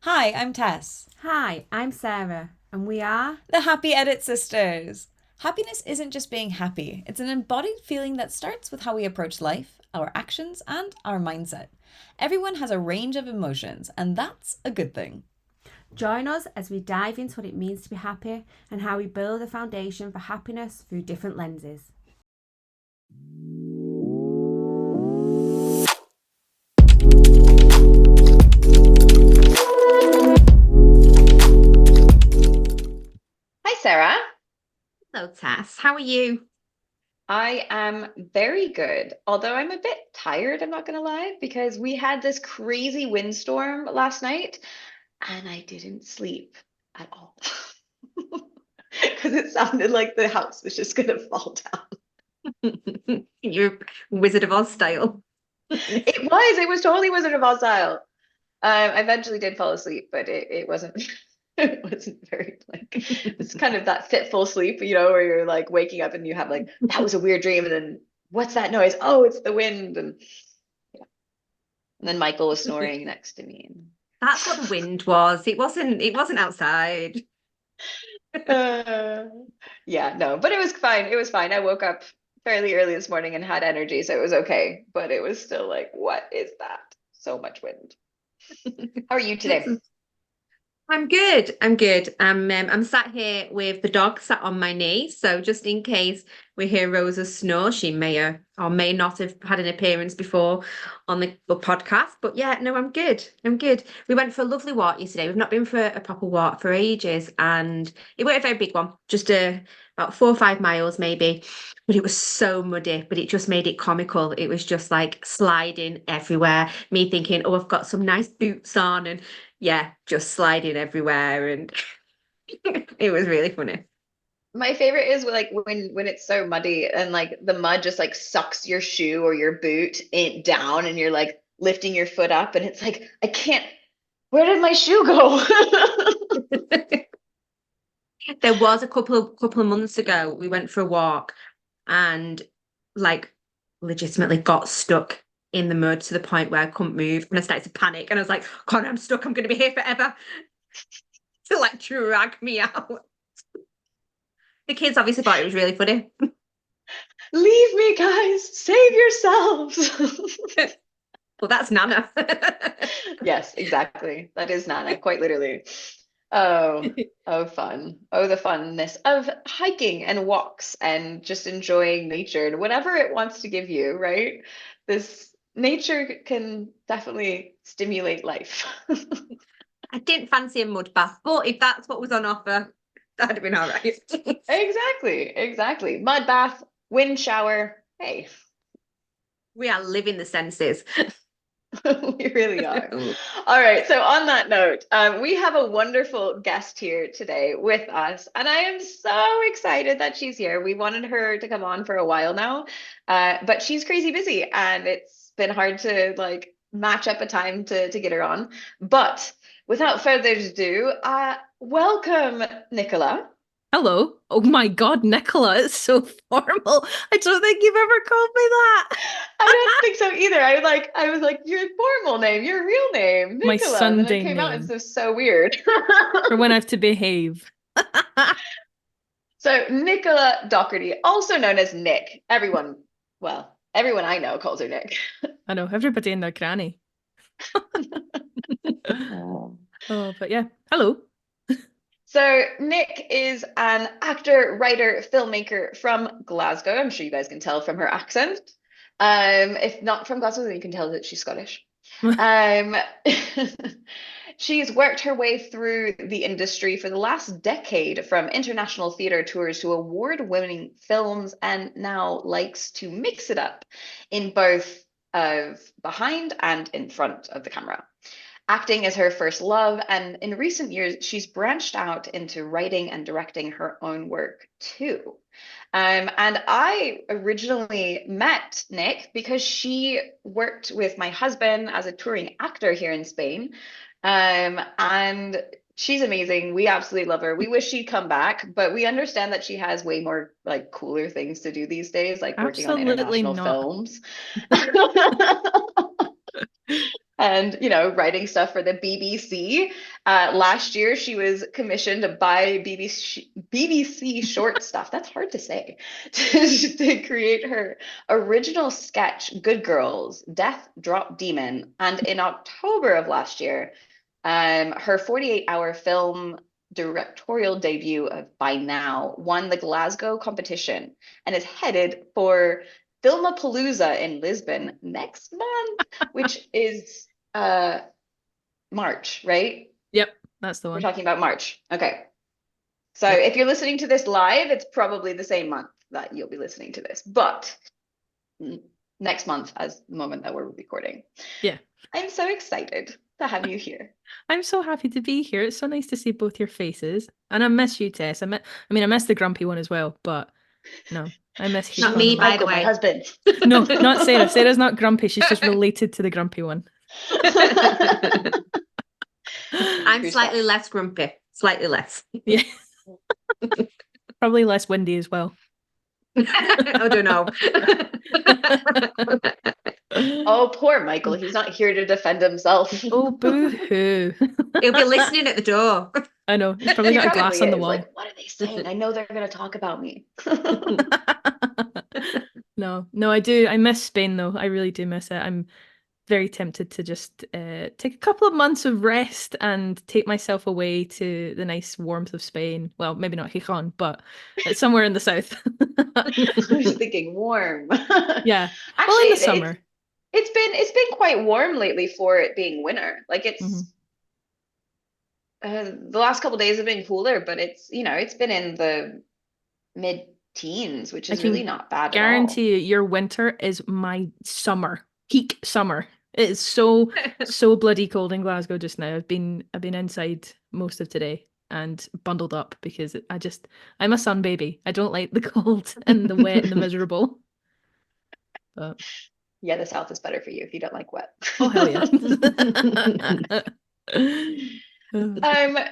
Hi, I'm Tess, Hi, I'm Sarah, and we are. the Happy Edit Sisters. Happiness isn't just being happy, it's an embodied feeling that starts with how we approach life, our actions, and our mindset. Everyone has a range of emotions, and that's a good thing. Join us as we dive into what it means to be happy and how we build a foundation for happiness through different lenses. Hi, Sarah. Hello, Tess. How are you? I am very good, although I'm a bit tired, I'm not gonna lie, because we had this crazy windstorm last night and I didn't sleep at all. Because it sounded like the house was just gonna fall down. You're Wizard of Oz style. It was totally Wizard of Oz style. I eventually did fall asleep, but it wasn't it wasn't very it's kind of that fitful sleep, where you're like waking up and you have like that was a weird dream, and then what's that noise? Oh, it's the wind, and yeah. And then Michael was snoring next to me. That's what the wind was. It wasn't outside. Uh, yeah, no, but it was fine. It was fine. I woke up fairly early this morning and had energy, so it was okay. But it was still like, what is that? So much wind. How are you today? I'm good. I'm good. I'm sat here with the dog sat on my knee. So just in case we hear Rosa snore, she may or may not have had an appearance before on the podcast. But yeah, no, I'm good. I'm good. We went for a lovely walk yesterday. We've not been for a proper walk for ages, and it wasn't a very big one, just about 4 or 5 miles maybe. But it was so muddy, but it just made it comical. It was just like sliding everywhere. Me thinking, oh, I've got some nice boots on, and yeah, just sliding everywhere, and it was really funny. My favorite is like when it's so muddy and like the mud just like sucks your shoe or your boot down, and you're like lifting your foot up and it's like I can't. Where did my shoe go? There was a couple of months ago, we went for a walk and like legitimately got stuck in the mud to the point where I couldn't move, and I started to panic, and I was like, God, I'm stuck, I'm gonna be here forever. To like drag me out. The kids obviously thought it was really funny. Leave me, guys. Save yourselves. Well, that's Nana. Yes, exactly. That is Nana, quite literally. Oh, oh, fun. Oh, the funness of hiking and walks and just enjoying nature and whatever it wants to give you, right? This nature can definitely stimulate life. I didn't fancy a mud bath, but if that's what was on offer, that'd have been all right. Exactly, exactly. Mud bath, wind shower. Hey, We are living the senses. we really are. All right. So, on that note, we have a wonderful guest here today with us, and I am so excited that she's here. We wanted her to come on for a while now, but she's crazy busy, and it's been hard to like match up a time to get her on. But without further ado, welcome, Nicola. Hello. Oh my God, Nicola, it's so formal. I don't think you've ever called me that. I don't think so either. I was like, your formal name, your real name, My Nicola. And then it Sunday came out and name so weird. for when I have to behave. So Nicola Docherty, also known as Nick. Everyone I know calls her Nick. I know, everybody in their granny. Oh. But yeah, hello. So Nick is an actor, writer, filmmaker from Glasgow. I'm sure you guys can tell from her accent. If not from Glasgow, then you can tell that she's Scottish. Um, she's worked her way through the industry for the last decade, from international theater tours to award-winning films, and now likes to mix it up in both of behind and in front of the camera. Acting is her first love, and in recent years, she's branched out into writing and directing her own work too. And I originally met Nick because she worked with my husband as a touring actor here in Spain. And she's amazing. We absolutely love her. We wish she'd come back, but we understand that she has way more like cooler things to do these days, like working on Absolutely international not. films. and writing stuff for the BBC. Last year, she was commissioned by BBC Short Stuff. That's hard to say. To create her original sketch, Good Girls, Death Drop Demon. And in October of last year, her 48-hour film directorial debut of By Now won the Glasgow competition and is headed for Filmapalooza in Lisbon next month, which is March, right? Yep, that's the We're one. talking about March. Okay. So Yep. if you're listening to this live, it's probably the same month that you'll be listening to this, but next month as the moment that we're recording. Yeah. I'm so excited to have you here. I'm so happy to be here. It's so nice to see both your faces. And I miss you, Tess. I miss the grumpy one as well, but no, I miss you. Not me, by the Michael, my way. husband. No, not Sarah. Sarah's not grumpy. She's just related to the grumpy one. I'm True slightly stuff. less grumpy. Slightly less. Yeah. Probably less windy as well. I don't know. Oh, poor Michael. He's not here to defend himself. Oh, boo-hoo. He'll be listening at the door. I know. He's probably He got a glass on the is. wall. Like, what are they saying? I know they're going to talk about me. No, I do. I miss Spain, though. I really do miss it. I'm very tempted to just take a couple of months of rest and take myself away to the nice warmth of Spain. Well, maybe not Gijón, but it's somewhere in the south. I was thinking warm. Yeah. Actually, Well, in the summer. It's been quite warm lately for it being winter. Like it's the last couple of days have been cooler, but it's it's been in the mid-teens, which is really not bad at all. Guarantee you, your winter is my summer, peak summer. It is so bloody cold in Glasgow just now. I've been inside most of today and bundled up because I'm a sun baby. I don't like the cold and the wet and the miserable. But yeah, the south is better for you if you don't like wet. oh hell yeah.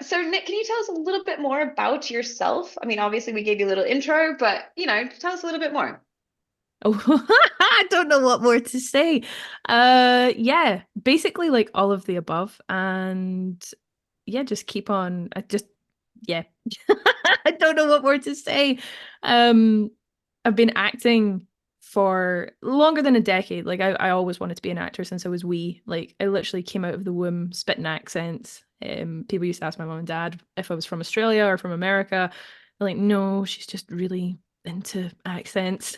So Nick, can you tell us a little bit more about yourself? I mean, obviously we gave you a little intro, but tell us a little bit more. Oh, I don't know what more to say. Yeah, basically like all of the above, and yeah, just keep on. I don't know what more to say. I've been acting for longer than a decade. Like I always wanted to be an actor since I was wee. Like I literally came out of the womb spitting accents. People used to ask my mom and dad if I was from Australia or from America. They're like, no, she's just really into accents.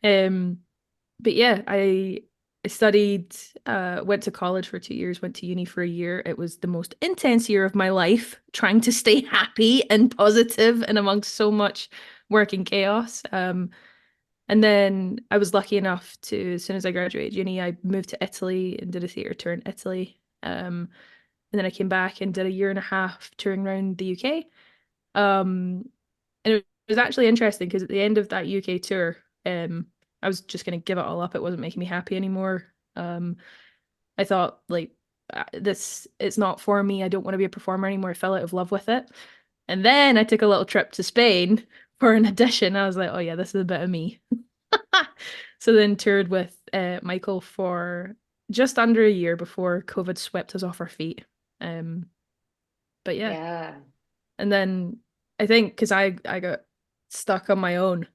But yeah, I studied, went to college for 2 years, went to uni for a year. It was the most intense year of my life, trying to stay happy and positive and amongst so much work and chaos. And then I was lucky enough to, as soon as I graduated uni, I moved to Italy and did a theatre tour in Italy. And then I came back and did a year and a half touring around the UK. And it was actually interesting because at the end of that UK tour, I was just going to give it all up. It wasn't making me happy anymore. I thought like it's not for me. I don't want to be a performer anymore. I fell out of love with it. And then I took a little trip to Spain for an audition. I was like, oh yeah, this is a bit of me. So then toured with Michael for just under a year before COVID swept us off our feet. But yeah. And then I think because I got stuck on my own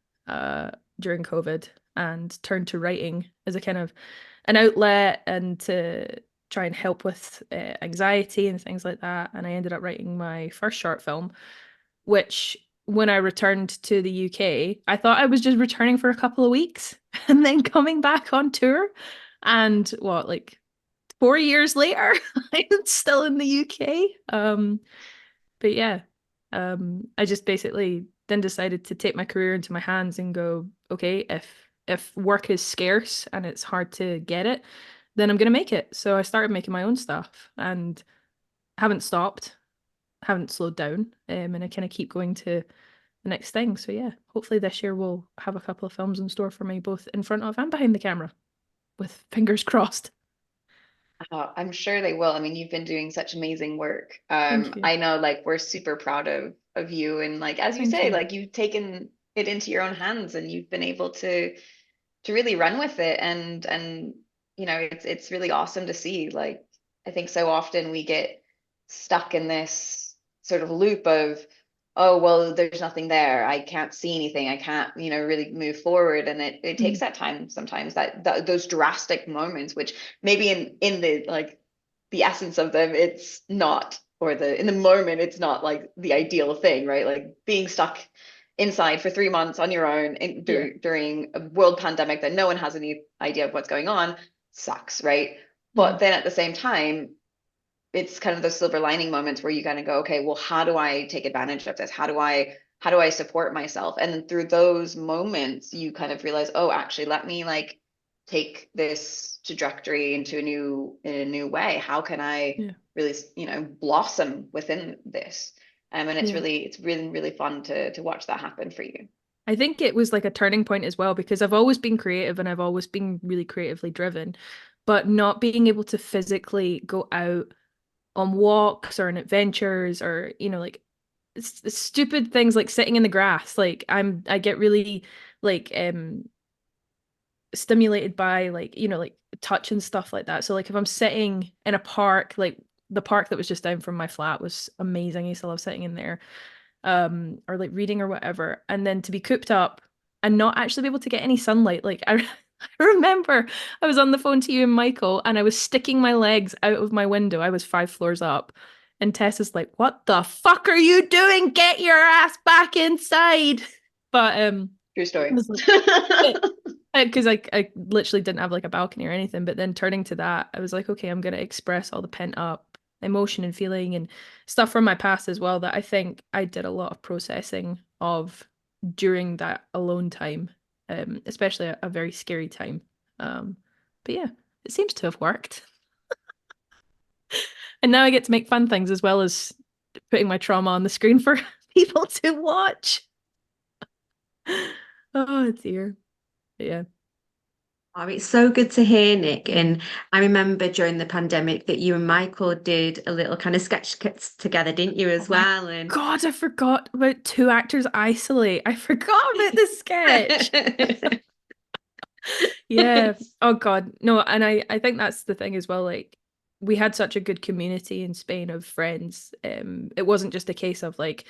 during COVID and turned to writing as a kind of an outlet and to try and help with anxiety and things like that. And I ended up writing my first short film, which when I returned to the UK, I thought I was just returning for a couple of weeks and then coming back on tour. And what, like 4 years later, I'm still in the UK. But yeah, I just basically then decided to take my career into my hands and go, okay, if work is scarce and it's hard to get it, then I'm going to make it. So I started making my own stuff and haven't stopped, haven't slowed down, and I kind of keep going to the next thing. So yeah, hopefully this year we'll have a couple of films in store for me, both in front of and behind the camera, with fingers crossed. I'm sure they will. I mean, you've been doing such amazing work. Thank you. I know, like, we're super proud of you, and like as you Thank say, you. like you've taken it into your own hands and you've been able to really run with it and it's really awesome to see. Like, I think so often we get stuck in this sort of loop of, oh, well, there's nothing there. I can't see anything. I can't, really move forward. And it takes that time sometimes, that those drastic moments, which maybe in the like the essence of them, it's not, or in the moment, it's not like the ideal thing, right? Like being stuck inside for 3 months on your own during a world pandemic that no one has any idea of what's going on sucks, right? But then at the same time, it's kind of those silver lining moments where you kind of go, okay, well, how do I take advantage of this? How do I support myself? And then through those moments, you kind of realize, oh, actually, let me like take this trajectory in a new way. How can I really, blossom within this? And it's really fun to watch that happen for you. I think it was like a turning point as well, because I've always been creative and I've always been really creatively driven, but not being able to physically go out on walks or on adventures, or like stupid things like sitting in the grass. Like I get really like stimulated by like like touch and stuff like that. So like if I'm sitting in a park, like the park that was just down from my flat was amazing. I used to love sitting in there, or like reading or whatever, and then to be cooped up and not actually be able to get any sunlight. Like I remember I was on the phone to you and Michael, and I was sticking my legs out of my window. I was 5 floors up, and Tess is like, "What the fuck are you doing? Get your ass back inside!" But True story. Because I literally didn't have like a balcony or anything. But then turning to that, I was like, okay, I'm gonna express all the pent up emotion and feeling and stuff from my past as well, that I think I did a lot of processing of during that alone time, especially a very scary time. But yeah, it seems to have worked. And now I get to make fun things as well as putting my trauma on the screen for people to watch. Oh dear. But yeah. Oh, it's so good to hear, Nick. And I remember during the pandemic that you and Michael did a little kind of sketch together, didn't you, as well? And God, I forgot about Two Actors Isolate. I forgot about the sketch. Yeah. Oh God. No, and I think that's the thing as well. Like we had such a good community in Spain of friends. It wasn't just a case of like,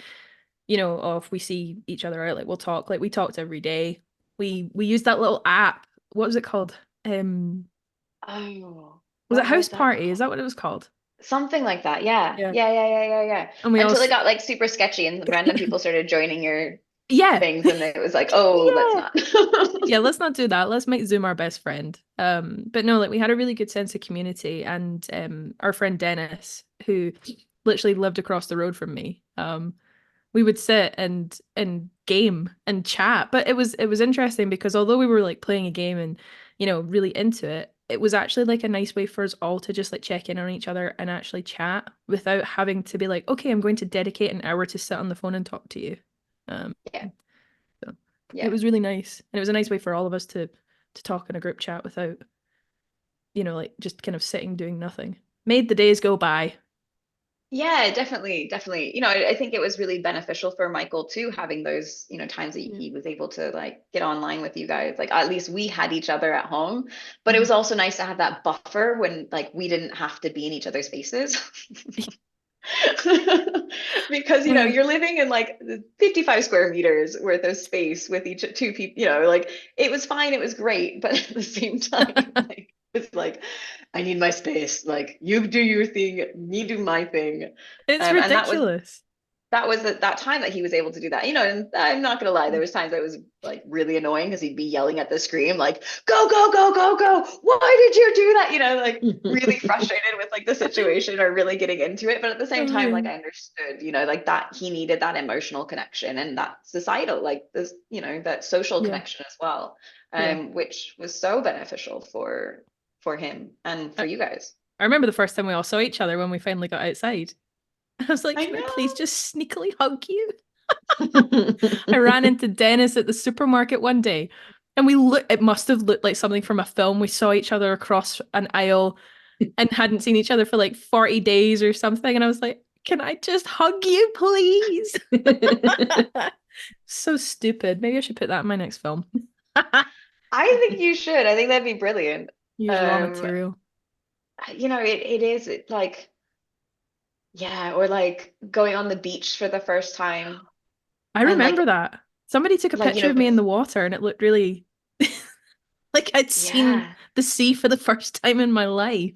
oh, if we see each other out, like we'll talk. Like we talked every day. We used that little app. What was it called? Oh, Was it what House was that Party? called? Is that what it was called? Something like that. Yeah. Yeah. Yeah. And we all Until it got like super sketchy and random people started joining your yeah. things, and it was like, oh, let's Yeah. not. Yeah, let's not do that. Let's make Zoom our best friend. But no, like we had a really good sense of community, and our friend Dennis, who literally lived across the road from me, we would sit and game and chat. But it was interesting because although we were like playing a game and really into it, it was actually like a nice way for us all to just like check in on each other and actually chat without having to be like, okay, I'm going to dedicate an hour to sit on the phone and talk to you. Yeah. So Yeah. it was really nice, and it was a nice way for all of us to talk in a group chat without like just kind of sitting doing nothing. Made the days go by. Yeah, definitely. I think it was really beneficial for Michael too, having those, times that he was able to like get online with you guys. Like at least we had each other at home, but it was also nice to have that buffer when like we didn't have to be in each other's faces. Because you're living in like 55 square meters worth of space with each two people, like it was fine, it was great, but at the same time, like it's like I need my space. Like you do your thing, me do my thing. It's And ridiculous. that was that time that he was able to do that, and I'm not gonna lie, there was times that it was like really annoying because he'd be yelling at the screen like, go go go go go, why did you do that, like really frustrated with like the situation or really getting into it. But at the same time, like I understood, like that he needed that emotional connection and that societal, like this, that social connection as well, which was so beneficial for him and for you guys. I remember the first time we all saw each other when we finally got outside. I was like, can I please just sneakily hug you? I ran into Dennis at the supermarket one day, and it must have looked like something from a film. We saw each other across an aisle and hadn't seen each other for like 40 days or something. And I was like, can I just hug you, please? So stupid. Maybe I should put that in my next film. I think you should. I think that'd be brilliant. Use raw Um, material. it is like, yeah, or like going on the beach for the first time I and remember that. Somebody took a like, picture of me in the water and it looked really like I'd seen yeah. the sea for the first time in my life.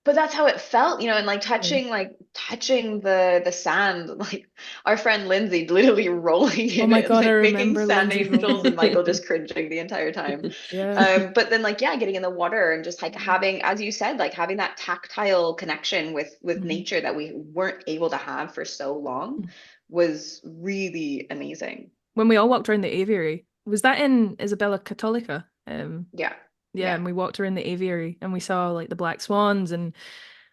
But that's how it felt, and like Yeah. touching the sand, like our friend Lindsay literally rolling Oh in my it, God, I like making remember sand Lindsay angels and rolling. Michael just cringing the entire time. Yeah. But then like, yeah, getting in the water and just like having, as you said, like having that tactile connection with Mhm. nature that we weren't able to have for so long was really amazing. When we all walked around the aviary, was that in Isabella Cattolica? Yeah. Yeah, Yeah. and we walked around the aviary and we saw like the black swans and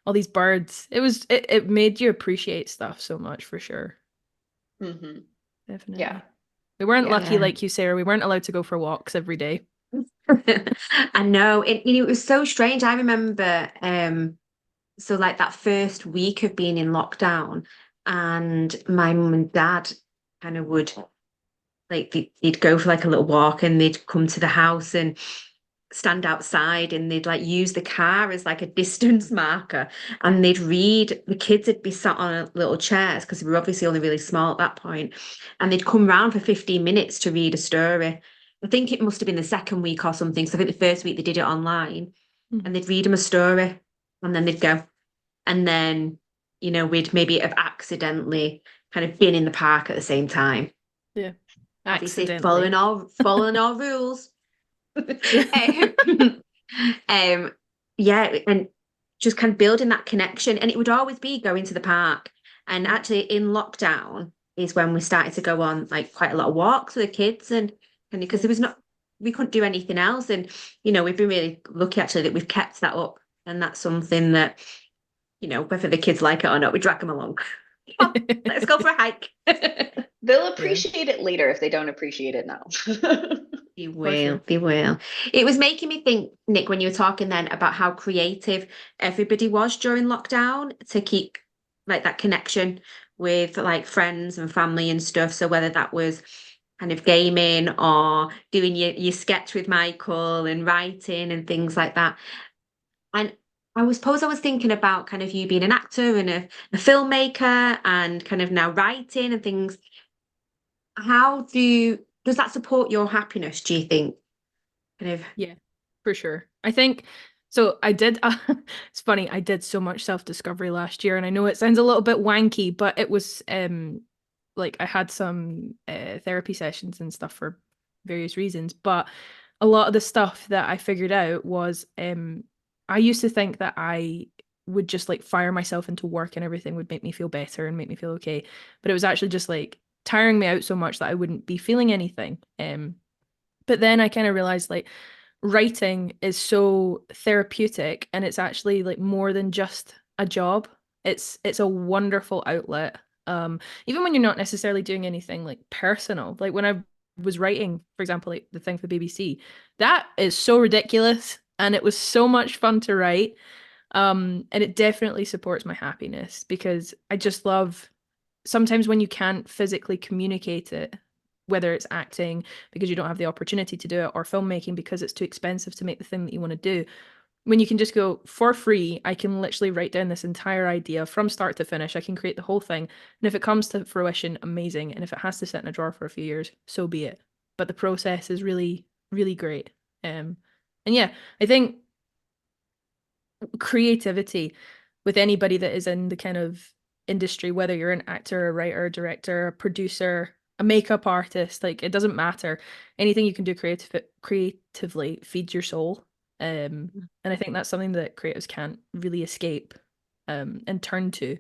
all these birds. It made you appreciate stuff so much for sure. Hmm. Yeah. Definitely. We weren't Yeah. lucky Yeah. like you, Sarah. We weren't allowed to go for walks every day. I know it was so strange. I remember so like that first week of being in lockdown, and my mum and dad kind of would like they'd go for like a little walk and they'd come to the house and stand outside and they'd like use the car as like a distance marker, and they'd read. The kids would be sat on little chairs because we were obviously only really small at that point, and they'd come round for 15 minutes to read a story. I think it must have been the second week or something, so I think the first week they did it online, Mhm. and they'd read them a story and then they'd go, and then we'd maybe have accidentally kind of been in the park at the same time, Yeah. obviously Accidentally. following all rules. Yeah. um, um, yeah, and just kind of building that connection. And it would always be going to the park. And actually, in lockdown is when we started to go on like quite a lot of walks with the kids, and because there was not, we couldn't do anything else. And we've been really lucky actually that we've kept that up, and that's something that whether the kids like it or not, we drag them along. Come on, let's go for a hike. They'll Yeah, appreciate it later if they don't appreciate it now. They for will, sure. they will. It was making me think, Nick, when you were talking then about how creative everybody was during lockdown to keep like that connection with like friends and family and stuff. So whether that was kind of gaming or doing your sketch with Michael and writing and things like that. And suppose I was thinking about kind of you being an actor and a filmmaker and kind of now writing and things. Does that support your happiness, do you think? Kind of. Yeah, for sure. I think so. I did, it's funny, I did so much self-discovery last year, and I know it sounds a little bit wanky, but it was like I had some therapy sessions and stuff for various reasons, but a lot of the stuff that I figured out was I used to think that I would just like fire myself into work and everything would make me feel better and make me feel okay, but it was actually just like tiring me out so much that I wouldn't be feeling anything. But then I kind of realized like writing is so therapeutic and it's actually like more than just a job. It's a wonderful outlet. Even when you're not necessarily doing anything like personal. Like when I was writing, for example, like the thing for BBC, that is so ridiculous and it was so much fun to write. And it definitely supports my happiness because I just love sometimes when you can't physically communicate it, whether it's acting because you don't have the opportunity to do it, or filmmaking because it's too expensive to make the thing that you want to do, when you can just go for free, I can literally write down this entire idea from start to finish. I can create the whole thing. And if it comes to fruition, amazing. And if it has to sit in a drawer for a few years, so be it. But the process is really, really great. And yeah, I think creativity with anybody that is in the kind of industry, whether you're an actor, a writer, a director, a producer, a makeup artist, like it doesn't matter. Anything you can do creatively feeds your soul. And I think that's something that creatives can't really escape and turn to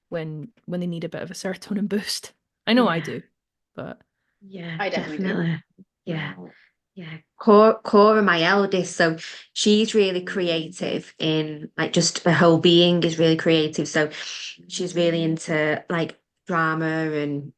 when they need a bit of a serotonin boost. I know I Yeah, do, but yeah, I definitely do. definitely. Yeah. Yeah. Cora, my eldest, so she's really creative in like just her whole being is really creative. So she's really into like drama and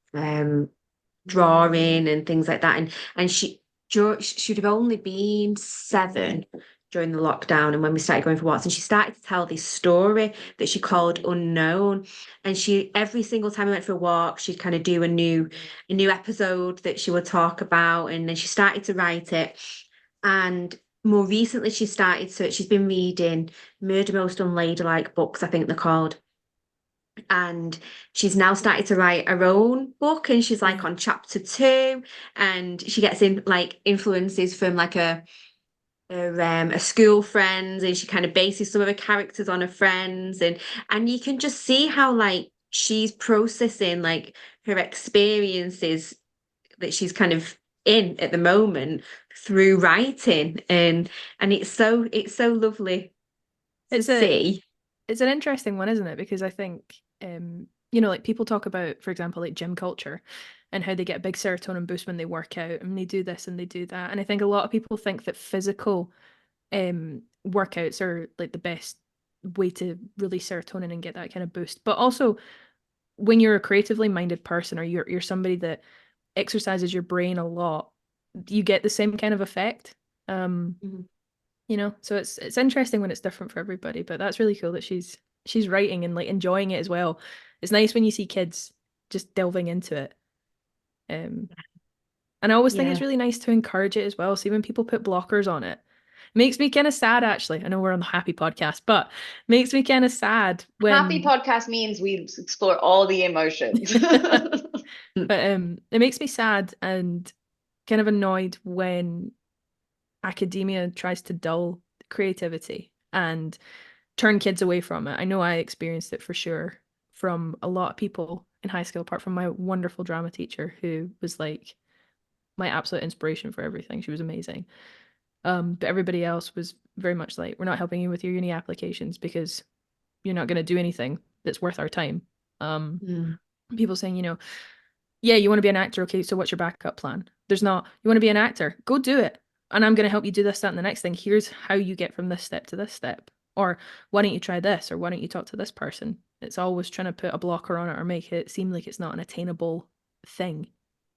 drawing and things like that. And she'd have only been 7 during the lockdown, and when we started going for walks, and she started to tell this story that she called Unknown. And she every single time we went for a walk, she'd kind of do a new episode that she would talk about, and then she started to write it. And more recently she's been reading Murder Most Unladylike books, I think they're called. And she's now started to write her own book, and she's like on chapter 2, and she gets in like influences from like a school friend, and she kind of bases some of her characters on her friends, and you can just see how like she's processing like her experiences that she's kind of in at the moment through writing, and it's so lovely to see. It's an interesting one, isn't it? Because I think you know, like people talk about, for example, like gym culture and how they get a big serotonin boost when they work out and they do this and they do that. And I think a lot of people think that physical workouts are like the best way to release serotonin and get that kind of boost. But also when you're a creatively minded person, or you're somebody that exercises your brain a lot, you get the same kind of effect. You know, so it's interesting when it's different for everybody, but that's really cool that she's writing and like enjoying it as well. It's nice when you see kids just delving into it. And I always think it's really nice to encourage it as well. See, when people put blockers on it, makes me kind of sad, actually. I know we're on the happy podcast, but makes me kind of sad when happy podcast means we explore all the emotions. But it makes me sad and kind of annoyed when academia tries to dull creativity and turn kids away from it. I know I experienced it for sure from a lot of people in high school, apart from my wonderful drama teacher, who was like my absolute inspiration for everything. She was amazing. But everybody else was very much like, we're not helping you with your uni applications because you're not going to do anything that's worth our time. People saying, you know, yeah, you want to be an actor. Okay, so what's your backup plan? There's not, you want to be an actor, go do it. And I'm going to help you do this, that, and the next thing. Here's how you get from this step to this step. Or why don't you try this? Or why don't you talk to this person? It's always trying to put a blocker on it or make it seem like it's not an attainable thing.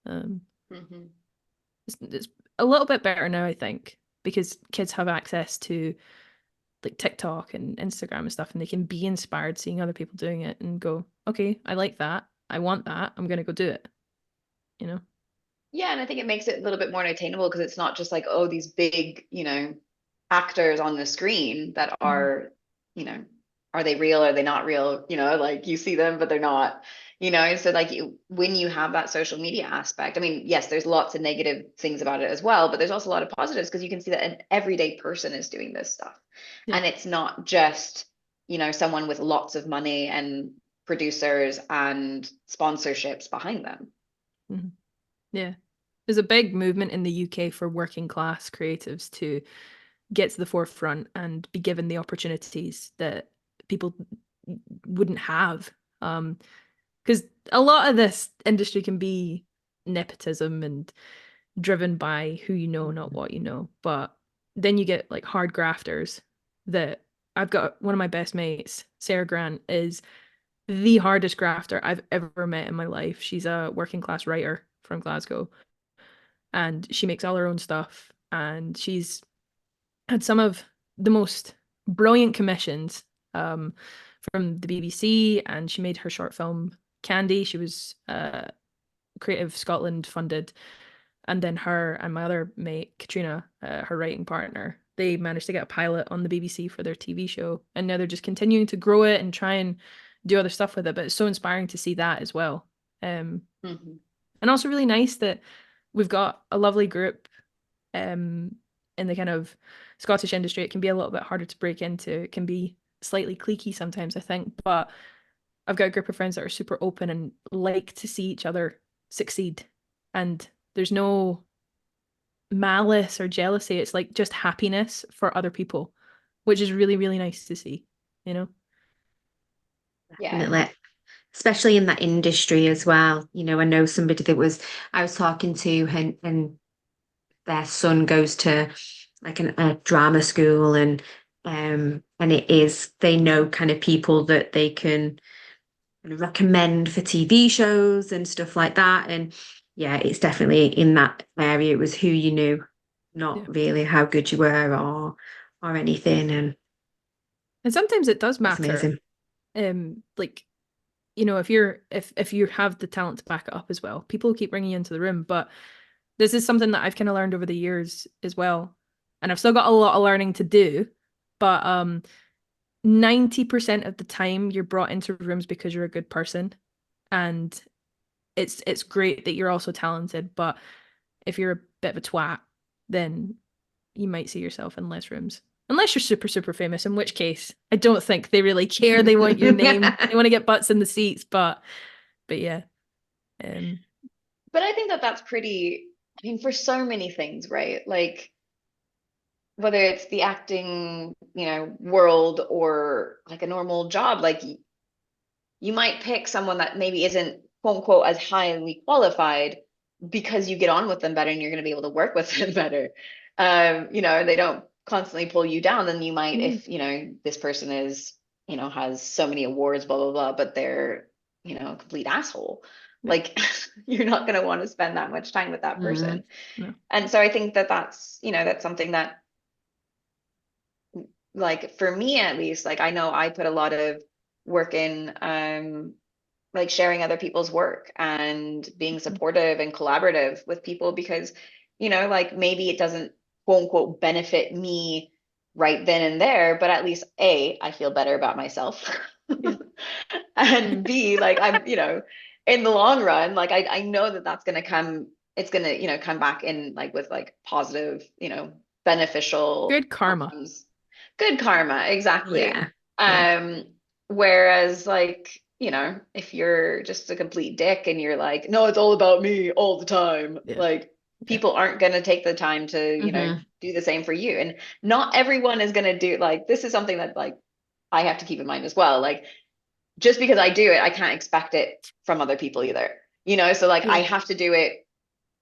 It's a little bit better now, I think, because kids have access to like TikTok and Instagram and stuff, and they can be inspired seeing other people doing it and go, okay, I like that. I want that. I'm going to go do it. You know? Yeah, and I think it makes it a little bit more attainable because it's not just like, oh, these big, you know, actors on the screen that are, you know, are they real? Are they not real? You know, like you see them, but they're not, you know. So like when you have that social media aspect, I mean, yes, there's lots of negative things about it as well, but there's also a lot of positives because you can see that an everyday person is doing this stuff. And it's not just, you know, someone with lots of money and producers and sponsorships behind them. Yeah. There's a big movement in the UK for working class creatives to get to the forefront and be given the opportunities that people wouldn't have. Because a lot of this industry can be nepotism and driven by who you know, not what you know. But then you get like hard grafters that I've got one of my best mates, Sarah Grant, is the hardest grafter I've ever met in my life. She's a working class writer from Glasgow, and she makes all her own stuff, and she's had some of the most brilliant commissions from the BBC, and she made her short film Candy. She was Creative Scotland funded, and then her and my other mate Katrina, her writing partner, they managed to get a pilot on the BBC for their TV show, and now they're just continuing to grow it and try and do other stuff with it. But it's so inspiring to see that as well. And also really nice that we've got a lovely group in the kind of Scottish industry. It can be a little bit harder to break into. It can be slightly cliquey sometimes, I think, but I've got a group of friends that are super open and like to see each other succeed. And there's no malice or jealousy. It's like just happiness for other people, which is really, really nice to see, you know? Definitely. Especially in that industry as well. You know, I know somebody I was talking to, and their son goes to like a drama school, and they know kind of people that they can recommend for TV shows and stuff like that. And yeah, it's definitely in that area. It was who you knew, not really how good you were or anything. And sometimes it does that's matter. amazing. Like, you know, if you have the talent to back it up as well, people keep bringing you into the room. But this is something that I've kind of learned over the years as well. and I've still got a lot of learning to do, but 90% of the time you're brought into rooms because you're a good person, and it's great that you're also talented, but if you're a bit of a twat, then you might see yourself in less rooms. Unless you're super, super famous, in which case I don't think they really care. They want your name. They want to get butts in the seats, but yeah. But I think that that's pretty, I mean, for so many things, right? Like whether it's the acting, world or like a normal job, like you might pick someone that maybe isn't quote unquote as highly qualified because you get on with them better and you're going to be able to work with them better. And they don't constantly pull you down. Then you might, if, this person is, has so many awards, blah, blah, blah, but they're, a complete asshole. Like you're not going to want to spend that much time with that person. No. And so I think that that's something that, like for me at least, like I know I put a lot of work in like sharing other people's work and being supportive and collaborative with people because like maybe it doesn't quote unquote benefit me right then and there, but at least I feel better about myself. And B, like I'm in the long run, like I know that that's going to come, it's going to come back in like with like positive beneficial good karma outcomes. Good karma, exactly. Yeah. Whereas like, if you're just a complete dick and you're like, no, it's all about me all the time, like people aren't going to take the time to, do the same for you. And not everyone is going to do, like, this is something that like I have to keep in mind as well. Like, just because I do it, I can't expect it from other people either, so like I have to do it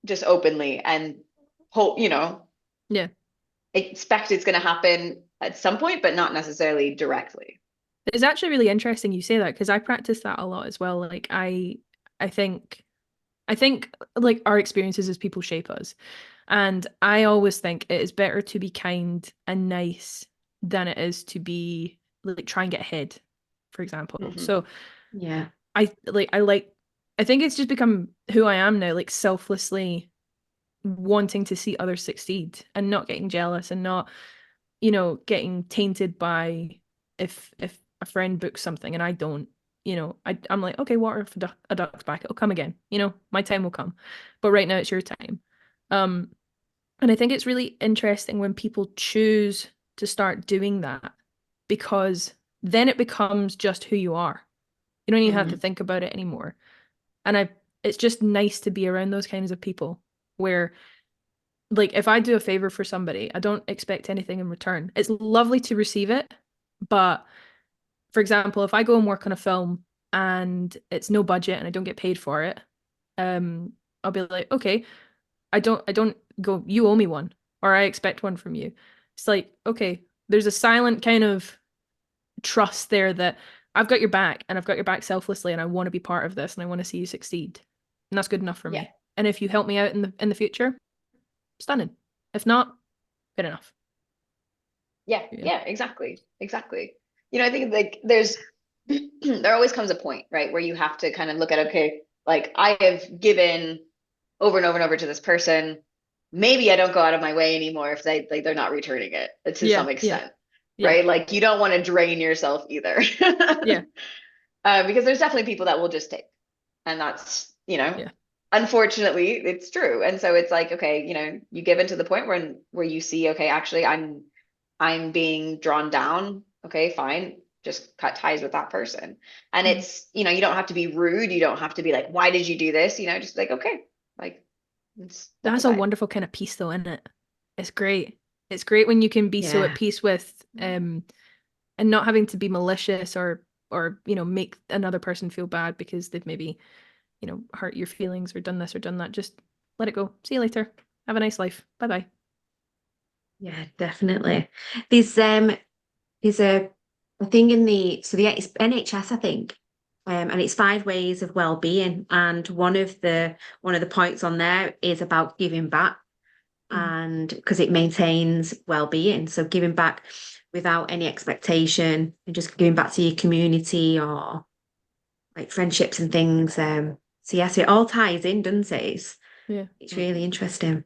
just openly and hope, expect it's going to happen at some point, but not necessarily directly. It's actually really interesting you say that because I practice that a lot as well. Like I think like our experiences as people shape us. And I always think it is better to be kind and nice than it is to be like try and get ahead, for example. So yeah, I think it's just become who I am now, like selflessly wanting to see others succeed and not getting jealous and not, getting tainted by if a friend books something and I don't, I'm like, okay, water a duck's back, it'll come again, my time will come, but right now it's your time. And I think it's really interesting when people choose to start doing that, because then it becomes just who you are. You don't even have to think about it anymore. And it's just nice to be around those kinds of people where, like, if I do a favor for somebody, I don't expect anything in return. It's lovely to receive it, but for example, if I go and work on a film and it's no budget and I don't get paid for it, I'll be like, okay, I don't go, you owe me one, or I expect one from you. It's like, okay, there's a silent kind of trust there that I've got your back and I've got your back selflessly and I want to be part of this and I want to see you succeed. And that's good enough for me. And if you help me out in the future, stunning. If not, good enough. Yeah, exactly. I think like there always comes a point, right, where you have to kind of look at, okay, like I have given over and over and over to this person. Maybe I don't go out of my way anymore if they're not returning it to some extent, right? Like you don't want to drain yourself either. Because there's definitely people that will just take, and that's unfortunately it's true. And so it's like, okay, you give into the point where you see, okay, actually I'm being drawn down. Okay, fine. Just cut ties with that person. And it's, you don't have to be rude. You don't have to be like, why did you do this? Just like, okay, like that's a wonderful kind of peace though, isn't it? It's great. It's great when you can be so at peace with and not having to be malicious or make another person feel bad because they've maybe hurt your feelings or done this or done that. Just let it go. See you later. Have a nice life. Bye-bye. Yeah, definitely. There's a thing in the it's NHS, I think, and it's 5 ways of well-being, and one of the points on there is about giving back, and because it maintains well-being, so giving back without any expectation and just giving back to your community or like friendships and things. So it all ties in, doesn't it? It's really interesting.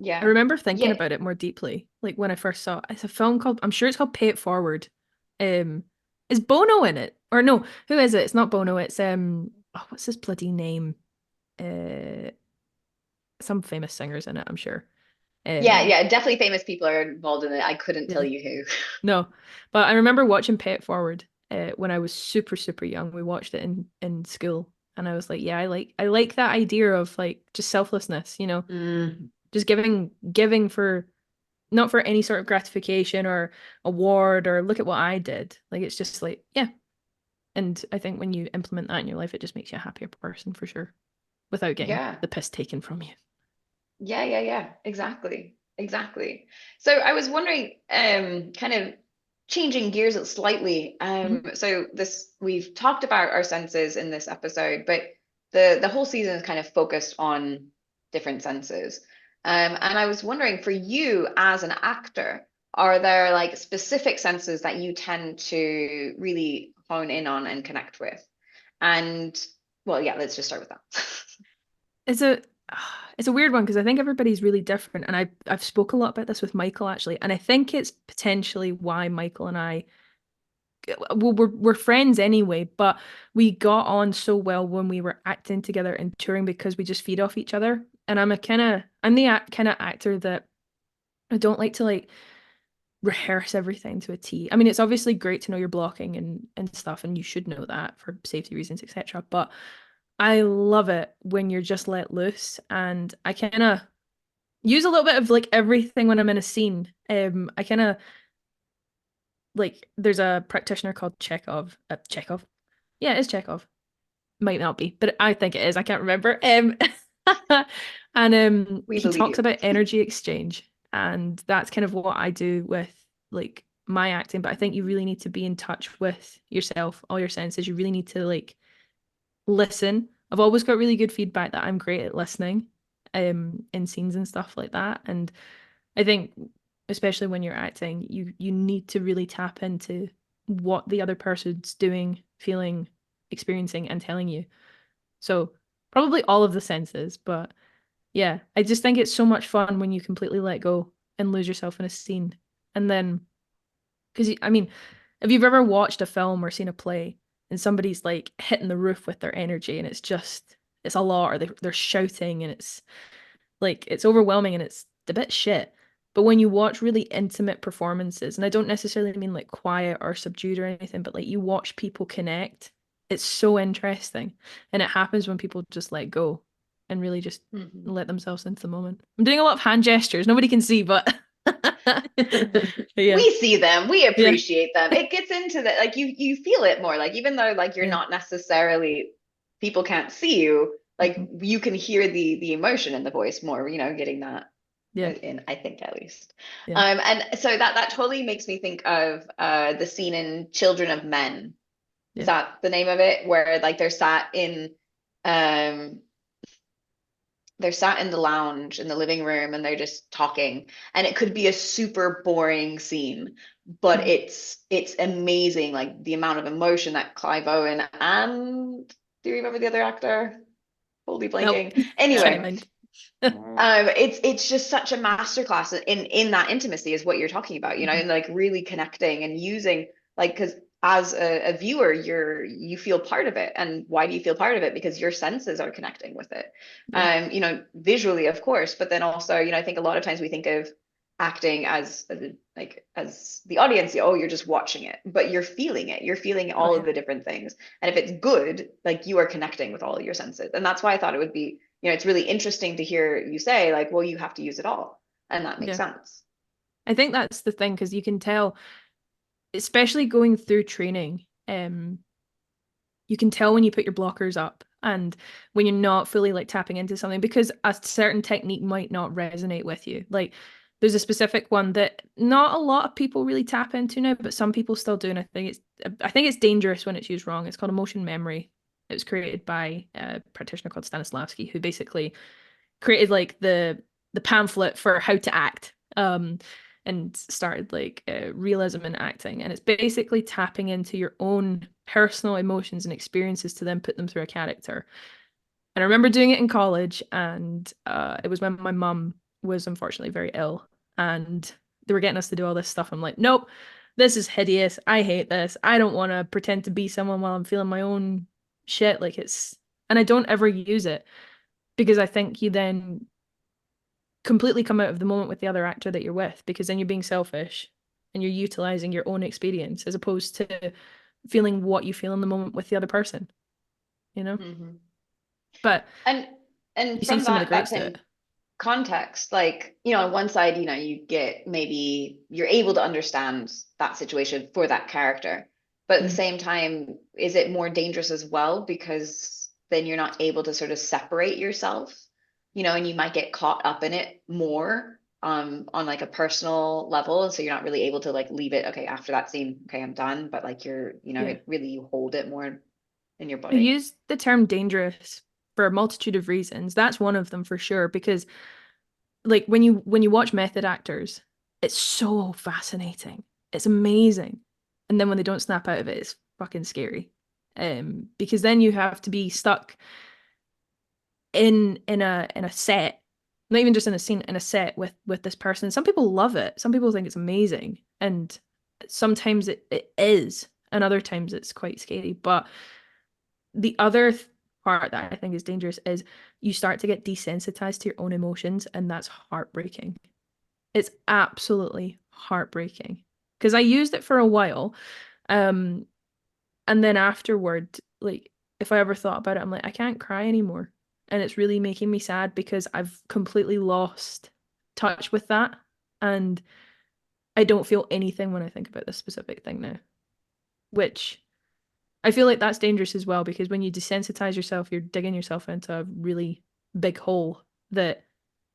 I Yeah. remember thinking Yeah. about it more deeply, like when I first saw it. It's a film called, I'm sure it's called Pay It Forward. Is Bono in it? Or no, who is it? It's not Bono, it's oh, what's his bloody name? Uh some famous singers in it, I'm sure. Yeah, Um yeah, definitely famous people are involved in it. I couldn't tell yeah. you who. No. But I remember watching Pay It Forward when I was super, super young. We watched it in school. And I was like, yeah, I like that idea of like just selflessness, you know, Mm. just giving for not for any sort of gratification or award or look at what I did. Like it's just like, yeah. And I think when you implement that in your life, it just makes you a happier person for sure, without getting Yeah. the piss taken from you. Yeah, yeah, yeah. Exactly. Exactly. So I was wondering, kind of changing gears slightly. Mhm. So this we've talked about our senses in this episode, but the whole season is kind of focused on different senses. And I was wondering for you as an actor, are there like specific senses that you tend to really hone in on and connect with? And well, yeah, let's just start with that. It's a it's a weird one because I think everybody's really different, and I've spoke a lot about this with Michael actually, and I think it's potentially why Michael and I, well, we're friends anyway, but we got on so well when we were acting together and touring because we just feed off each other. And I'm the kind of actor that I don't like to like rehearse everything to a T. I mean, it's obviously great to know your blocking and stuff, and you should know that for safety reasons, etc. But I love it when you're just let loose, and I kind of use a little bit of like everything when I'm in a scene. I kind of like there's a practitioner called Chekhov. Chekhov, yeah, it's Chekhov. Might not be, but I think it is. I can't remember. And We he believe talks you. about energy exchange, and that's kind of what I do with like my acting. But I think you really need to be in touch with yourself, all your senses. You really need to like listen. I've always got really good feedback that I'm great at listening, in scenes and stuff like that. And I think, especially when you're acting, you need to really tap into what the other person's doing, feeling, experiencing, and telling you. So probably all of the senses, but yeah, I just think it's so much fun when you completely let go and lose yourself in a scene. And then, because I mean, if you've ever watched a film or seen a play and somebody's like hitting the roof with their energy and it's a lot, or they're shouting and it's like, it's overwhelming and it's a bit shit. But when you watch really intimate performances, and I don't necessarily mean like quiet or subdued or anything, but like you watch people connect, it's so interesting. And it happens when people just let go and really just Mhm. let themselves into the moment. I'm doing a lot of hand gestures. Nobody can see, but yeah. We see them, we Yeah. appreciate them. It gets into the like you feel it more. Like even though like you're Yeah. not necessarily people can't see you, like Mhm. you can hear the emotion in the voice more, getting that Yeah. in, I think at least. Yeah. And so that totally makes me think of the scene in Children of Men. Is Yeah. that the name of it? Where like um they're sat in the lounge in the living room and they're just talking, and it could be a super boring scene, but Mhm. it's amazing, like the amount of emotion that Clive Owen and do you remember the other actor, totally Nope. blanking, Shouldn't anyway. mind. It's just such a masterclass in that intimacy is what you're talking about, Mhm. and like really connecting and using like because as a viewer you feel part of it. And why do you feel part of it? Because your senses are connecting with it. Yeah. Visually, of course, but then also, I think a lot of times we think of acting as the audience. Oh, you're just watching it, but you're feeling it. You're feeling Oh all of yeah. the different things. And if it's good, like you are connecting with all of your senses. And that's why I thought it would be, it's really interesting to hear you say like, well, you have to use it all. And that makes Yeah. sense. I think that's the thing because you can tell, especially going through training, you can tell when you put your blockers up and when you're not fully like tapping into something because a certain technique might not resonate with you. Like there's a specific one that not a lot of people really tap into now, but some people still do, and I think it's dangerous when it's used wrong. It's called emotion memory. It was created by a practitioner called Stanislavski, who basically created like the pamphlet for how to act, and started like realism in acting, and it's basically tapping into your own personal emotions and experiences to then put them through a character. And I remember doing it in college, and it was when my mum was unfortunately very ill, and they were getting us to do all this stuff. I'm like, nope, this is hideous. I hate this. I don't want to pretend to be someone while I'm feeling my own shit. Like, and I don't ever use it, because I think you then completely come out of the moment with the other actor that you're with, because then you're being selfish and you're utilizing your own experience as opposed to feeling what you feel in the moment with the other person, you know? But And you've seen from some of the that greats do same it. context, like, on one side, you get, maybe you're able to understand that situation for that character, but at the same time, is it more dangerous as well, because then you're not able to sort of separate yourself, and you might get caught up in it more, on like a personal level, and so you're not really able to like leave it, okay, after that scene, okay, I'm done, but like Yeah. you hold it more in your I body. use the term dangerous for a multitude of reasons. That's one of them for sure, because like when you watch method actors, it's so fascinating. It's amazing. And then when they don't snap out of it, it's fucking scary. Because then you have to be stuck in a set, not even just in a scene, in a set with this person. Some people love it. Some people think it's amazing. And sometimes it is, and other times it's quite scary. But the other part that I think is dangerous is you start to get desensitized to your own emotions, and that's heartbreaking. It's absolutely heartbreaking, because I used it for a while, and then afterward, like, if I ever thought about it, I'm like, I can't cry anymore, and it's really making me sad because I've completely lost touch with that, and I don't feel anything when I think about this specific thing now, which I feel like that's dangerous as well, because when you desensitize yourself, you're digging yourself into a really big hole that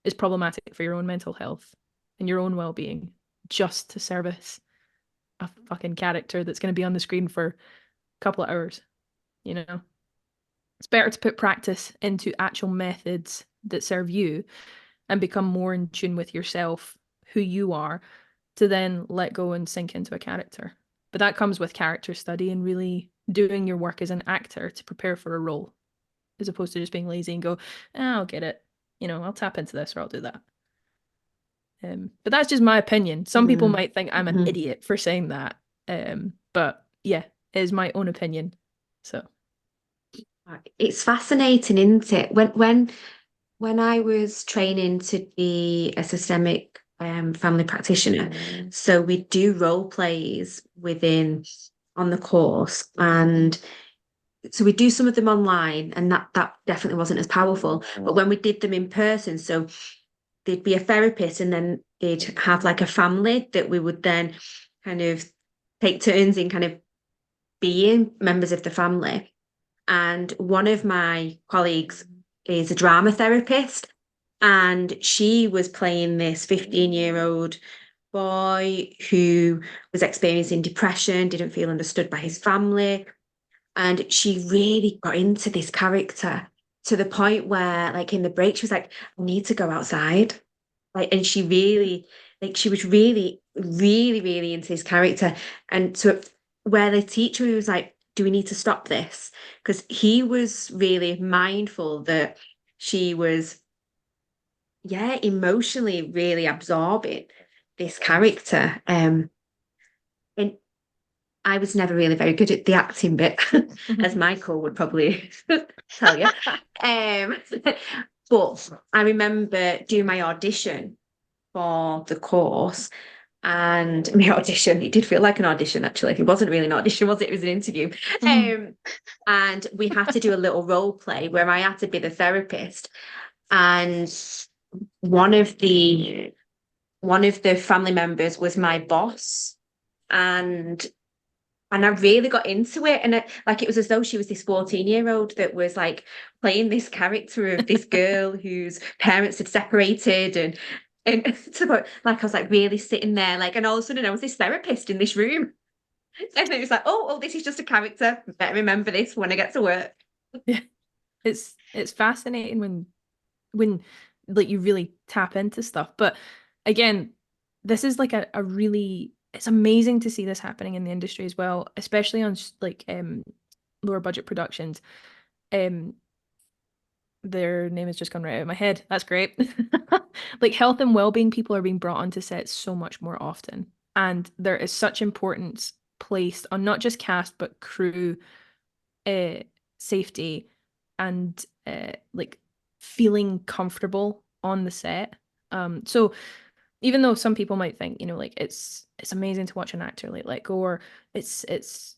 is problematic for your own mental health and your own well-being, just to service a fucking character that's going to be on the screen for a couple of hours, you know? It's better to put practice into actual methods that serve you and become more in tune with yourself, who you are, to then let go and sink into a character. But that comes with character study and really doing your work as an actor to prepare for a role, as opposed to just being lazy and go, I'll get it. I'll tap into this or I'll do that. But that's just my opinion. Some people might think I'm an idiot for saying that. But yeah, it is my own opinion. So It's fascinating, isn't it? When I was training to be a systemic family practitioner, so we do role plays within on the course, and so we do some of them online, and that definitely wasn't as powerful. But when we did them in person, so there'd be a therapist, and then they'd have like a family that we would then kind of take turns in kind of being members of the family. And one of my colleagues is a drama therapist, and she was playing this 15-year-old boy who was experiencing depression, didn't feel understood by his family. And she really got into this character to the point where, like, in the break, she was like, I need to go outside. Like, and she really, like, she was really, really, really into his character. And so where the teacher was like, do we need to stop this? Because he was really mindful that she was, yeah, emotionally really absorbing this character. And I was never really very good at the acting bit, as Michael would probably tell you. But I remember doing my audition for the course, and my audition, it did feel like an audition, actually. It wasn't really an audition, was it? It was an interview. And we had to do a little role play where I had to be the therapist. And one of the family members was my boss. And I really got into it. And it was as though she was this 14-year-old that was like playing this character of this girl whose parents had separated. And so, like, I was like really sitting there, like, and all of a sudden I was this therapist in this room. And it was like, oh, this is just a character. Better remember this when I get to work. Yeah. It's fascinating when like you really tap into stuff. But again, this is like a really, it's amazing to see this happening in the industry as well, especially on like lower budget productions. their name has just gone right out of my head. That's great. Like health and well-being people are being brought onto set so much more often. And there is such importance placed on not just cast, but crew safety and like feeling comfortable on the set. So even though some people might think, like it's amazing to watch an actor like let go, or it's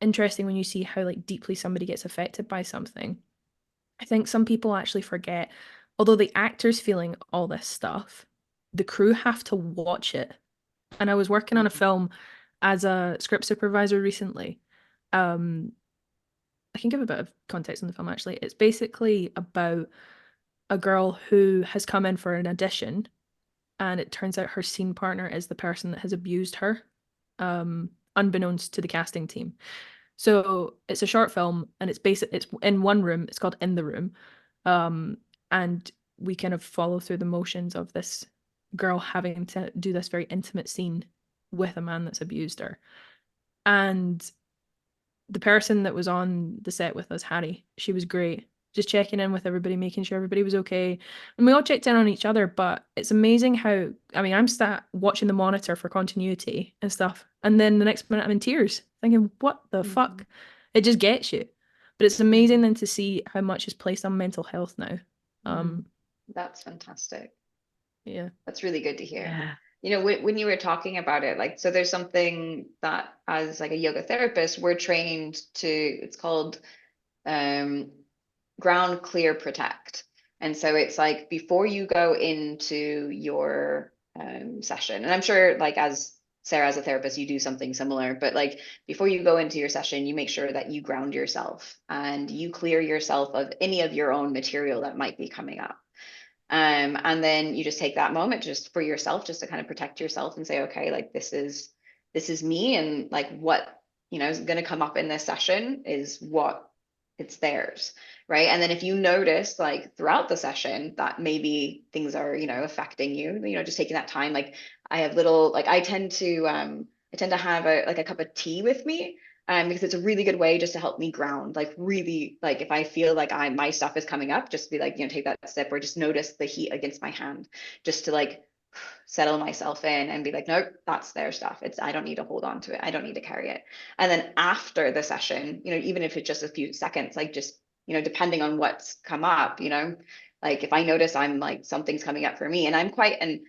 interesting when you see how like deeply somebody gets affected by something. I think some people actually forget, although the actor's feeling all this stuff, the crew have to watch it. And I was working on a film as a script supervisor recently. I can give a bit of context on the film actually. It's basically about a girl who has come in for an audition, and it turns out her scene partner is the person that has abused her, unbeknownst to the casting team. So it's a short film, and it's in one room. It's called In the Room. And we kind of follow through the motions of this girl having to do this very intimate scene with a man that's abused her. And the person that was on the set with us, Harry, she was great. Just checking in with everybody, making sure everybody was okay. And we all checked in on each other, but it's amazing how, I mean, I'm sat watching the monitor for continuity and stuff. And then the next minute I'm in tears, thinking, what the fuck? It just gets you. But it's amazing then to see how much is placed on mental health now. That's fantastic. Yeah. That's really good to hear. Yeah. You know, when you were talking about it, like, so there's something that as like a yoga therapist, we're trained to, it's called ground, clear, protect. And so it's like before you go into your session, and I'm sure like as Sarah, as a therapist, you do something similar, but like before you go into your session, you make sure that you ground yourself and you clear yourself of any of your own material that might be coming up. And then you just take that moment just for yourself, just to kind of protect yourself and say, okay, like this is me, and like what, you know, is going to come up in this session is what it's theirs, right? And then if you notice like throughout the session that maybe things are, you know, affecting you, you know, just taking that time. Like I have little, like I tend to have a cup of tea with me, because it's a really good way just to help me ground. Like really, like if I feel like my stuff is coming up, just be like, you know, take that sip, or just notice the heat against my hand, just to like settle myself in and be like, nope, that's their stuff. I don't need to hold on to it. I don't need to carry it. And then after the session, you know, even if it's just a few seconds, like just, you know, depending on what's come up, you know, like if I notice I'm like something's coming up for me, and I'm quite an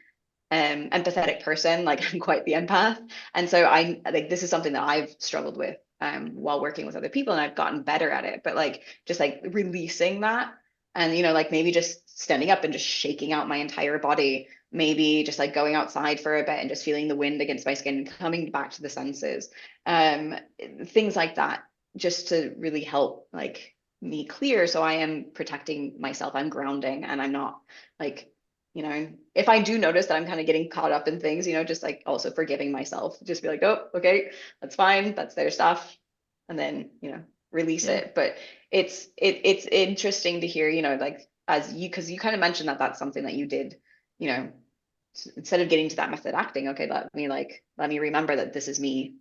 empathetic person, like I'm quite the empath. And so I like, this is something that I've struggled with while working with other people, and I've gotten better at it, but like just like releasing that, and you know, like maybe just standing up and just shaking out my entire body, maybe just like going outside for a bit and just feeling the wind against my skin, coming back to the senses, things like that, just to really help like me clear, so I am protecting myself, I'm grounding, and I'm not like, you know, if I do notice that I'm kind of getting caught up in things, you know, just like also forgiving myself, just be like, oh, okay, that's fine, that's their stuff, and then, you know, release it. But it's interesting to hear, you know, like as you, because you kind of mentioned that that's something that you did, you know, instead of getting to that method acting, okay, let me remember that this is me,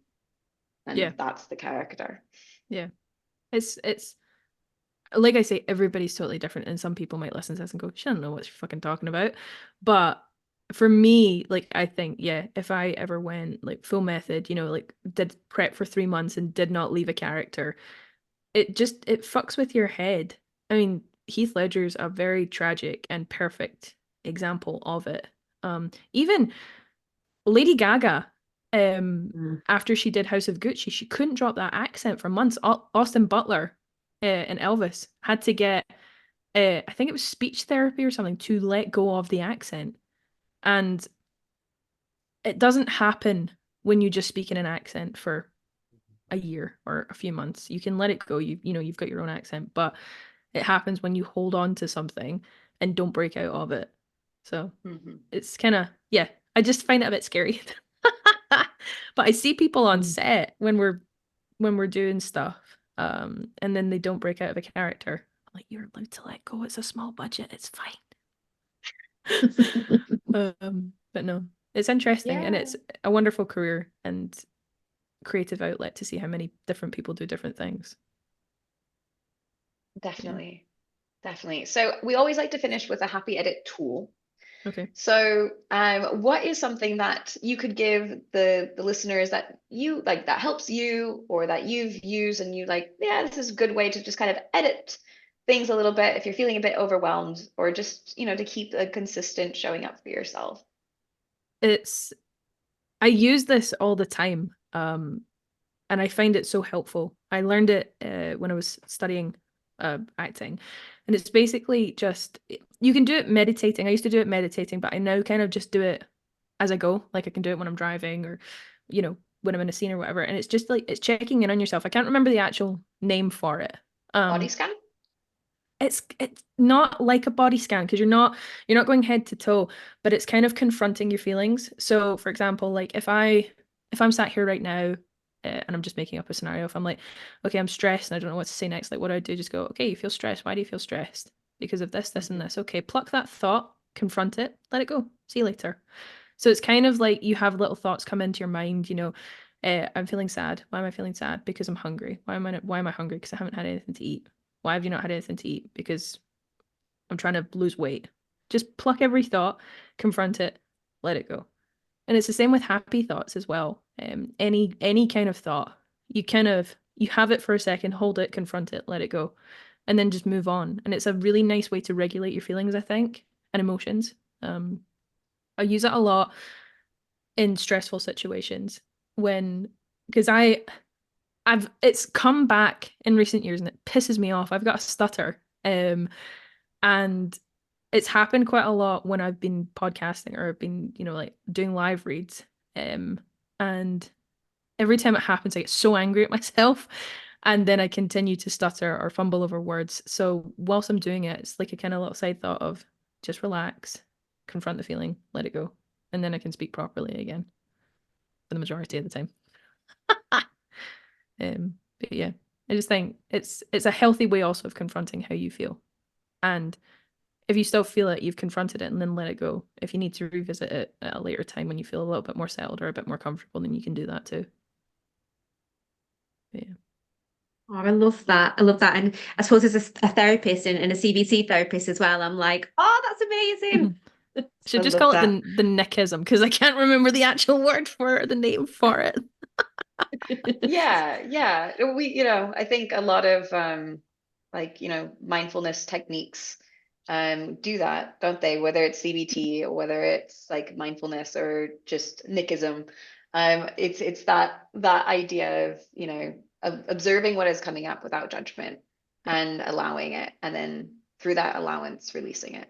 and that's the character. Yeah. It's like I say, everybody's totally different, and some people might listen to this and go, she don't know what she's fucking talking about. But for me, like, I think, yeah, if I ever went like full method, you know, like did prep for 3 months and did not leave a character, it fucks with your head. I mean, Heath Ledger's a very tragic and perfect example of it. Even Lady Gaga, after she did House of Gucci, she couldn't drop that accent for months. Austin Butler and Elvis had to get, I think it was speech therapy or something, to let go of the accent. And it doesn't happen when you just speak in an accent for a year or a few months. You can let it go. You know, you've got your own accent, but it happens when you hold on to something and don't break out of it. So it's kind of, yeah, I just find it a bit scary. But I see people on set when we're doing stuff, and then they don't break out of a character. I'm like, you're allowed to let go. It's a small budget. It's fine. But no, it's interesting, and it's a wonderful career and creative outlet to see how many different people do different things. Definitely. Definitely. So we always like to finish with a happy edit tool. Okay. So, what is something that you could give the listeners that you like, that helps you, or that you've used and you like, yeah, this is a good way to just kind of edit things a little bit if you're feeling a bit overwhelmed, or just, to keep a consistent showing up for yourself? I use this all the time, and I find it so helpful. I learned it when I was studying acting, and it's basically just, you can do it meditating. I used to do it meditating, but I now kind of just do it as I go. Like I can do it when I'm driving, or when I'm in a scene or whatever. And it's just like, it's checking in on yourself. I can't remember the actual name for it. Body scan? It's not like a body scan, because you're not going head to toe, but it's kind of confronting your feelings. So for example, like if I'm sat here right now, and I'm just making up a scenario, if I'm like, okay, I'm stressed and I don't know what to say next, like what do I do? Just go, okay, you feel stressed. Why do you feel stressed? Because of this, this, and this. Okay, pluck that thought, confront it, let it go. See you later. So it's kind of like you have little thoughts come into your mind, I'm feeling sad. Why am I feeling sad? Because I'm hungry. Why am I hungry? Because I haven't had anything to eat. Why have you not had anything to eat? Because I'm trying to lose weight. Just pluck every thought, confront it, let it go. And it's the same with happy thoughts as well. Any kind of thought, you have it for a second, hold it, confront it, let it go, and then just move on. And it's a really nice way to regulate your feelings, I think, and emotions. I use it a lot in stressful situations because it's come back in recent years and it pisses me off. I've got a stutter. And it's happened quite a lot when I've been podcasting or I've been, like doing live reads. And every time it happens, I get so angry at myself. And then I continue to stutter or fumble over words. So whilst I'm doing it, it's like a kind of little side thought of just relax, confront the feeling, let it go. And then I can speak properly again for the majority of the time. But yeah, I just think it's a healthy way also of confronting how you feel. And if you still feel it, you've confronted it, and then let it go. If you need to revisit it at a later time when you feel a little bit more settled or a bit more comfortable, then you can do that too. But yeah. Oh, I love that. I love that. And I suppose as a therapist and a CBT therapist as well, I'm like, oh, that's amazing. Should I just love call that. it the Nickism, because I can't remember the actual word for it, the name for it. Yeah. I think a lot of mindfulness techniques do that, don't they? Whether it's CBT or whether it's like mindfulness or just Nickism. It's that idea of observing what is coming up without judgment and allowing it, and then through that allowance, releasing it,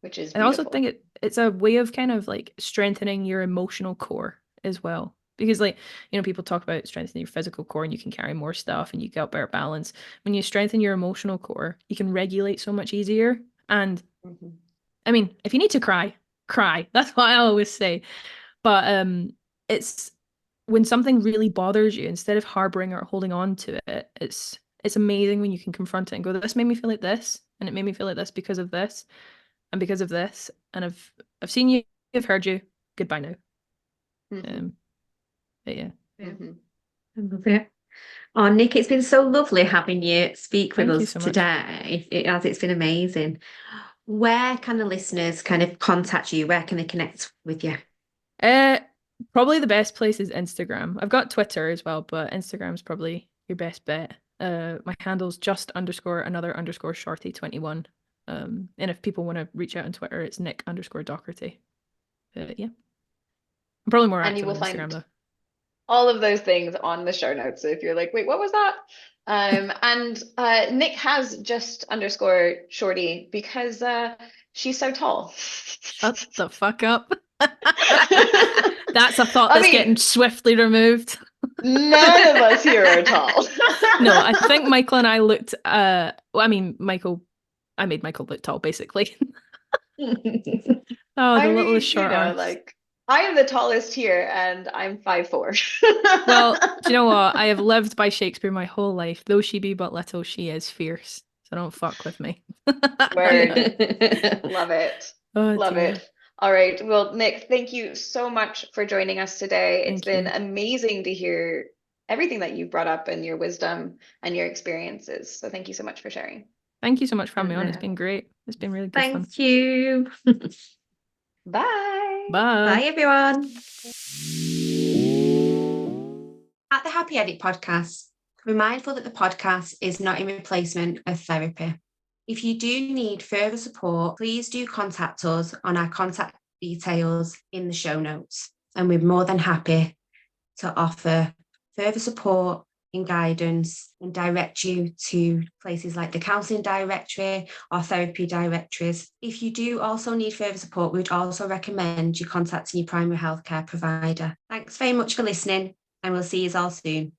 which is I also beautiful. think it's a way of kind of like strengthening your emotional core as well. Because like, people talk about strengthening your physical core and you can carry more stuff and you get better balance. When you strengthen your emotional core, you can regulate so much easier. And I mean, if you need to cry, cry. That's what I always say. But it's when something really bothers you, instead of harboring or holding on to it, it's amazing when you can confront it and go, this made me feel like this, and it made me feel like this because of this, and because of this, and I've seen you, I've heard you. Goodbye now. But yeah. I love it. Oh, Nick, it's been so lovely having you speak with Thank you us so much. today. It's been amazing. Where can the listeners kind of contact you? Where can they connect with you? Probably the best place is Instagram. I've got Twitter as well, but Instagram's probably your best bet. My handle's just_another_shorty21. And if people want to reach out on Twitter, it's Nick_Docherty. Yeah. I'm probably more And active you will on Instagram find though. all of those things on the show notes. So if you're like, wait, what was that? And Nick has just_shorty because she's so tall. Shut the fuck up. That's a thought that's getting swiftly removed. None of us here are tall. No, I think Michael and I looked I made Michael look tall, basically. Oh, the littlest short arms. I am the tallest here and I'm 5'4". Well, do you know what? I have lived by Shakespeare my whole life. Though she be but little, she is fierce. So don't fuck with me. Word. Love it. Oh, Love dear. it. All right. Well, Nick, thank you so much for joining us today. It's been amazing to hear everything that you brought up and your wisdom and your experiences. So thank you so much for sharing. Thank you so much for having me on. It's been great. It's been really good fun. Thank you. Bye. Bye. Bye, everyone. At the Happy Edit podcast, we're mindful that the podcast is not in replacement of therapy. If you do need further support, please do contact us on our contact details in the show notes. And we're more than happy to offer further support and guidance and direct you to places like the counselling directory or therapy directories. If you do also need further support, we would also recommend you contacting your primary healthcare provider. Thanks very much for listening, and we'll see you all soon.